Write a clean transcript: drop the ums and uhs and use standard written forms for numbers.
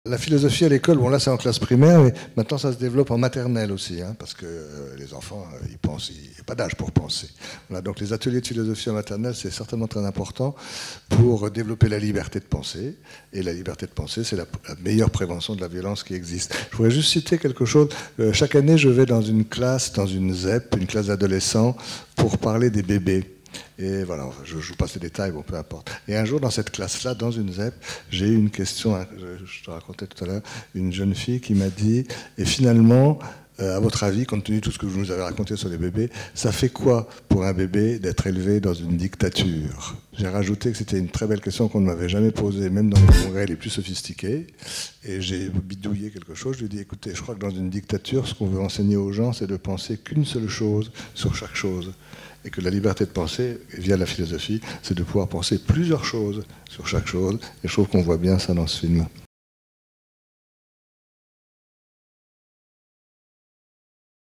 La philosophie à l'école, bon là c'est en classe primaire, mais maintenant ça se développe en maternelle aussi, hein, parce que les enfants, ils pensent, il n'y a pas d'âge pour penser. Voilà, donc les ateliers de philosophie en maternelle, c'est certainement très important pour développer la liberté de penser. Et la liberté de penser, c'est la meilleure prévention de la violence qui existe. Je voudrais juste citer quelque chose. Chaque année, je vais dans une classe, dans une ZEP, une classe d'adolescents, pour parler des bébés. Et voilà, je ne joue pas ces détails, bon, peu importe. Et un jour, dans cette classe-là, dans une ZEP, j'ai eu une question, je te racontais tout à l'heure, une jeune fille qui m'a dit, et finalement, à votre avis, compte tenu de tout ce que vous nous avez raconté sur les bébés, ça fait quoi pour un bébé d'être élevé dans une dictature? J'ai rajouté que c'était une très belle question qu'on ne m'avait jamais posée, même dans les congrès les plus sophistiqués. Et j'ai bidouillé quelque chose. Je lui ai dit, écoutez, je crois que dans une dictature, ce qu'on veut enseigner aux gens, c'est de penser qu'une seule chose sur chaque chose. Et que la liberté de penser, via la philosophie, c'est de pouvoir penser plusieurs choses sur chaque chose. Et je trouve qu'on voit bien ça dans ce film.